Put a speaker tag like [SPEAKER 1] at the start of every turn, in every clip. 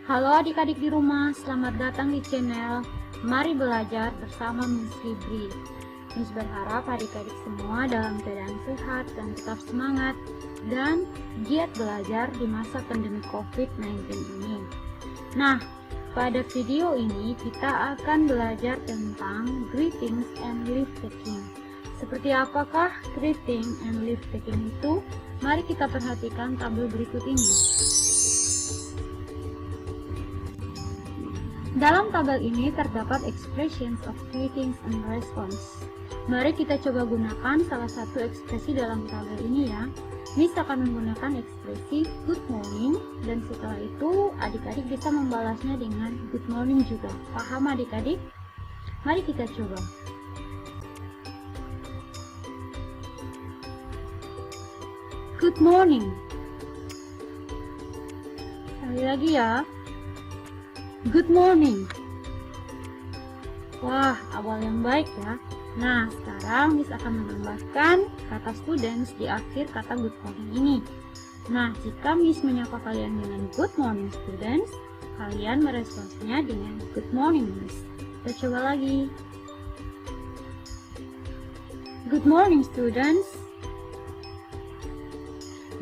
[SPEAKER 1] Halo adik-adik di rumah, selamat datang di channel Mari Belajar bersama Miss Fibri. Miss berharap adik-adik semua dalam keadaan sehat dan tetap semangat dan giat belajar di masa pandemi COVID-19 ini. Nah, pada video ini kita akan belajar tentang greetings and leave taking. Seperti apakah greeting and leave taking itu? Mari kita perhatikan tabel berikut ini. Dalam tabel ini terdapat expressions of greetings and response. Mari kita coba gunakan salah satu ekspresi dalam tabel ini ya. Miss akan menggunakan ekspresi good morning dan setelah itu adik-adik bisa membalasnya dengan good morning juga. Paham adik-adik? Mari kita coba. Good morning. Sekali lagi ya. Good morning. Wah, awal yang baik ya. Nah, sekarang Miss akan menambahkan kata students di akhir kata good morning ini. Nah, jika Miss menyapa kalian dengan good morning students, kalian meresponsnya dengan good morning Miss. Kita coba lagi. Good morning students.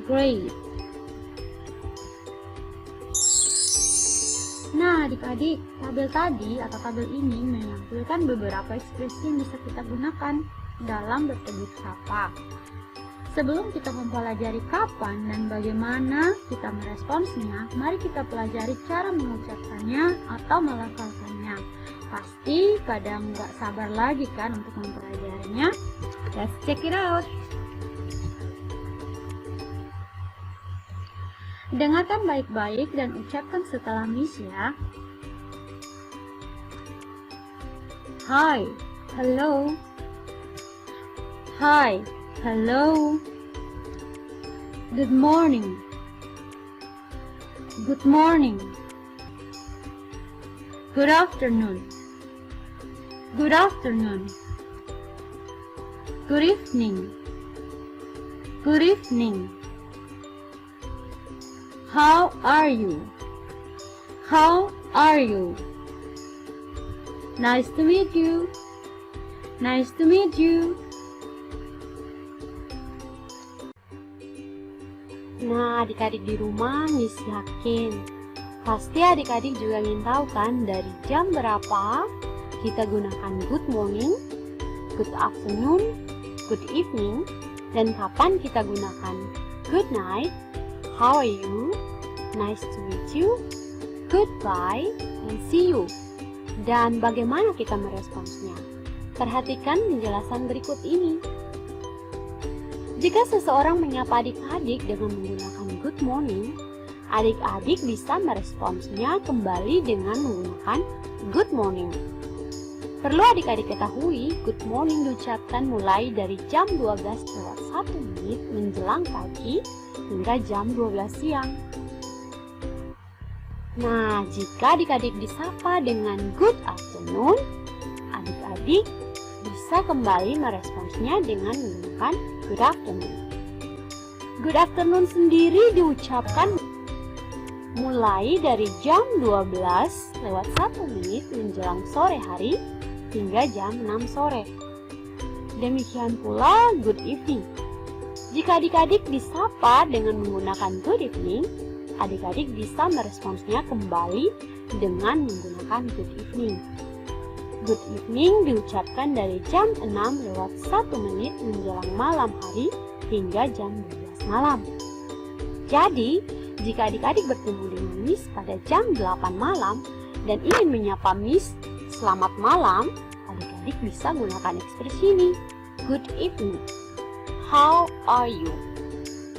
[SPEAKER 1] Great. Nah adik-adik, tabel tadi atau tabel ini menampilkan beberapa ekspresi yang bisa kita gunakan dalam bertegur sapa. Sebelum kita mempelajari kapan dan bagaimana kita meresponsnya, mari kita pelajari cara mengucapkannya atau melafalkannya. Pasti pada nggak sabar lagi kan untuk mempelajarinya? Let's check it out! Dengarkan baik-baik dan ucapkan setelah Miss ya. Hi, hello. Hi, hello. Good morning. Good morning. Good afternoon. Good afternoon. Good evening. Good evening. How are you? How are you? Nice to meet you. Nice to meet you. Nah, adik-adik di rumah, Miss yakin pasti adik-adik juga ingin tahu kan dari jam berapa kita gunakan good morning, good afternoon, good evening, dan kapan kita gunakan good night, how are you, nice to meet you, goodbye, and see you. Dan bagaimana kita meresponsnya? Perhatikan penjelasan berikut ini. Jika seseorang menyapa adik-adik dengan menggunakan good morning, adik-adik bisa meresponsnya kembali dengan menggunakan good morning. Perlu adik-adik ketahui, good morning diucapkan mulai dari jam 12:01 menjelang pagi hingga jam 12 siang. Nah, jika adik-adik disapa dengan good afternoon, adik-adik bisa kembali meresponsnya dengan menggunakan good afternoon. Good afternoon sendiri diucapkan mulai dari jam 12:01 menjelang sore hari hingga jam 6 sore. Demikian pula good evening. Jika adik-adik disapa dengan menggunakan good evening, adik-adik bisa meresponsnya kembali dengan menggunakan good evening. Good evening diucapkan dari jam 6:01 menjelang malam hari hingga jam 12 malam. Jadi, jika adik-adik bertemu dengan Miss pada jam 8 malam dan ingin menyapa Miss selamat malam, adik-adik bisa gunakan ekspresi ini, good evening. How are you?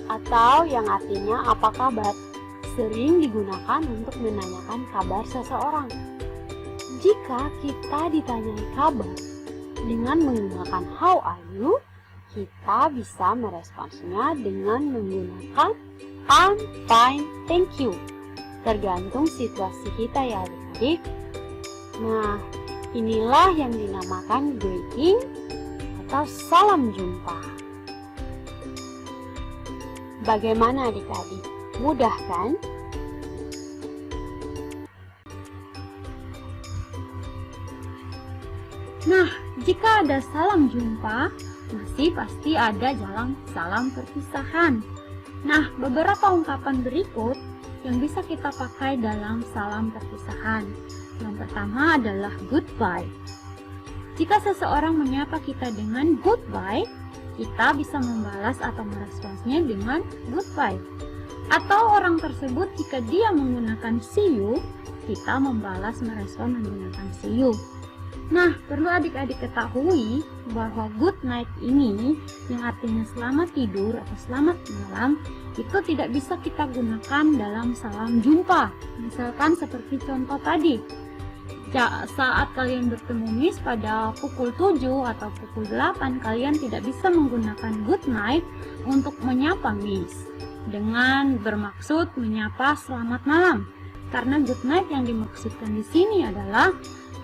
[SPEAKER 1] Atau yang artinya apa kabar? Sering digunakan untuk menanyakan kabar seseorang. Jika kita ditanyai kabar dengan menggunakan how are you, kita bisa meresponsnya dengan menggunakan I'm fine, thank you. Tergantung situasi kita ya adik-adik. Nah, inilah yang dinamakan greeting atau salam jumpa. Bagaimana adik-adik? Mudah kan? Nah, jika ada salam jumpa, masih pasti ada salam perpisahan. Nah, beberapa ungkapan berikut yang bisa kita pakai dalam salam perpisahan. Yang pertama adalah goodbye. Jika seseorang menyapa kita dengan goodbye, kita bisa membalas atau meresponsnya dengan goodbye. Atau orang tersebut jika dia menggunakan see you, kita membalas merespon menggunakan see you. Nah, perlu adik-adik ketahui bahwa good night ini yang artinya selamat tidur atau selamat malam itu tidak bisa kita gunakan dalam salam jumpa. Misalkan seperti contoh tadi, saat kalian bertemu Miss pada pukul 7 atau pukul 8, kalian tidak bisa menggunakan good night untuk menyapa Miss dengan bermaksud menyapa selamat malam. Karena good night yang dimaksudkan di sini adalah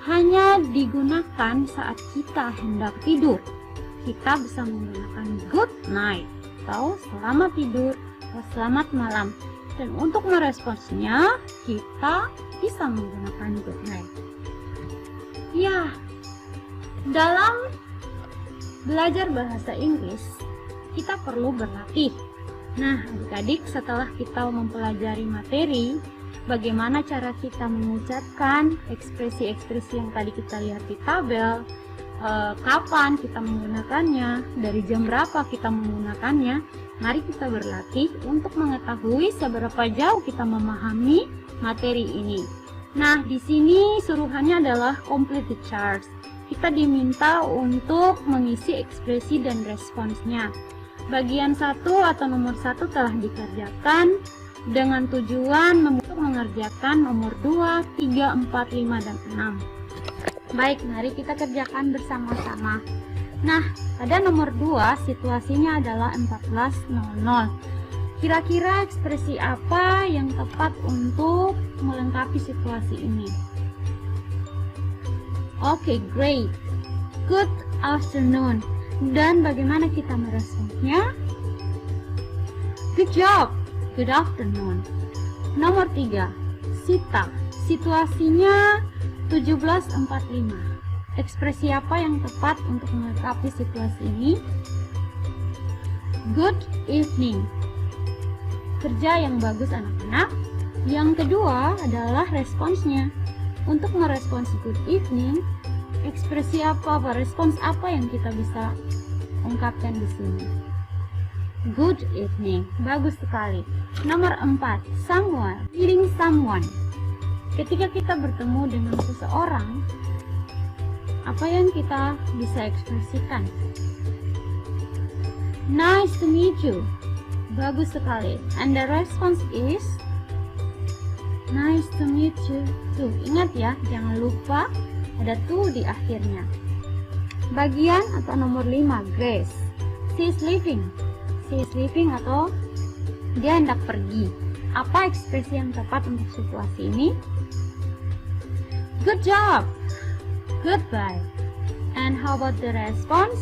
[SPEAKER 1] hanya digunakan saat kita hendak tidur. Kita bisa menggunakan good night atau selamat tidur atau selamat malam. Dan untuk meresponsnya, kita bisa menggunakan good night. Ya, dalam belajar bahasa Inggris, kita perlu berlatih. Nah, adik-adik, setelah kita mempelajari materi, bagaimana cara kita mengucapkan ekspresi-ekspresi yang tadi kita lihat di tabel, kapan kita menggunakannya, dari jam berapa kita menggunakannya. Mari kita berlatih untuk mengetahui seberapa jauh kita memahami materi ini. Nah, di sini suruhannya adalah complete the charts. Kita diminta untuk mengisi ekspresi dan responsnya. Bagian 1 atau nomor 1 telah dikerjakan dengan tujuan untuk mengerjakan nomor 2, 3, 4, 5, dan 6. Baik, mari kita kerjakan bersama-sama. Nah, pada nomor 2 situasinya adalah 14.00. Kira-kira ekspresi apa yang tepat untuk melengkapi situasi ini? Oke, great. Good afternoon. Dan bagaimana kita meresponsnya? Good job. Good afternoon. Nomor 3, Sita. Situasinya 17.45. Ekspresi apa yang tepat untuk melengkapi situasi ini? Good evening. Kerja yang bagus anak-anak. Yang kedua adalah responsnya. Untuk merespons good evening, ekspresi apa, respons apa yang kita bisa ungkapkan di sini? Good evening. Bagus sekali. Nomor 4, someone. Meeting someone. Ketika kita bertemu dengan seseorang, apa yang kita bisa ekspresikan? Nice to meet you. Bagus sekali. And the response is nice to meet you too. Ingat ya, jangan lupa ada to di akhirnya. Bagian atau nomor 5, Grace. She is leaving. She is leaving atau dia hendak pergi. Apa ekspresi yang tepat untuk situasi ini? Good job. Goodbye. And how about the response?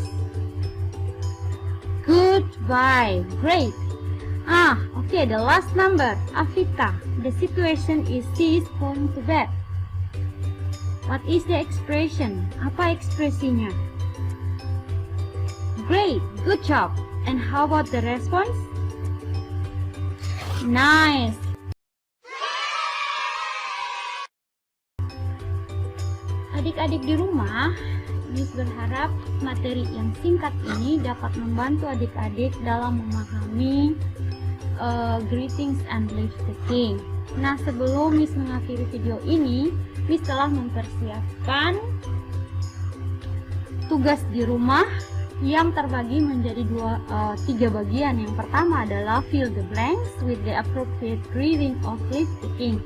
[SPEAKER 1] Goodbye. Great. Okay, the last number, Afita. The situation is she is going to bed. What is the expression? Apa ekspresinya? Great, good job. And how about the response? Nice. Adik-adik di rumah, Miss berharap materi yang singkat ini dapat membantu adik-adik dalam memahami greetings and leave taking. Nah, sebelum Miss mengakhiri video ini, Miss telah mempersiapkan tugas di rumah yang terbagi menjadi 3 bagian. Yang pertama adalah fill the blanks with the appropriate greeting of leave taking.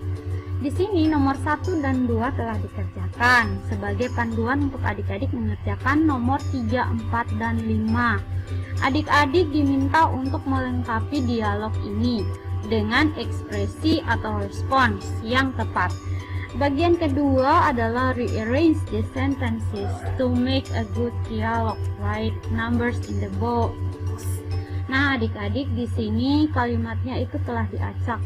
[SPEAKER 1] Di sini nomor 1 dan 2 telah dikerjakan sebagai panduan untuk adik-adik mengerjakan nomor 3, 4, dan 5. Adik-adik diminta untuk melengkapi dialog ini dengan ekspresi atau respons yang tepat. Bagian kedua adalah rearrange the sentences to make a good dialogue. Write numbers in the box. Nah, adik-adik di sini kalimatnya itu telah diacak.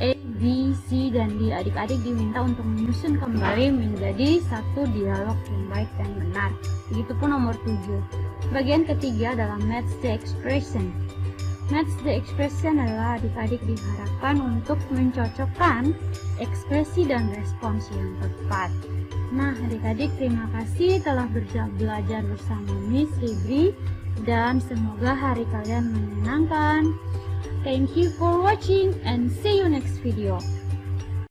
[SPEAKER 2] A, B, C, dan D. Adik-adik diminta untuk menyusun kembali menjadi satu dialog yang baik dan benar. Begitupun nomor 7. Bagian ketiga adalah match the expression. Match the expression adalah adik-adik diharapkan untuk mencocokkan ekspresi dan respons yang tepat. Nah, adik-adik terima kasih telah belajar bersama Miss Libri dan semoga hari kalian menyenangkan. Thank you for watching and see you next video.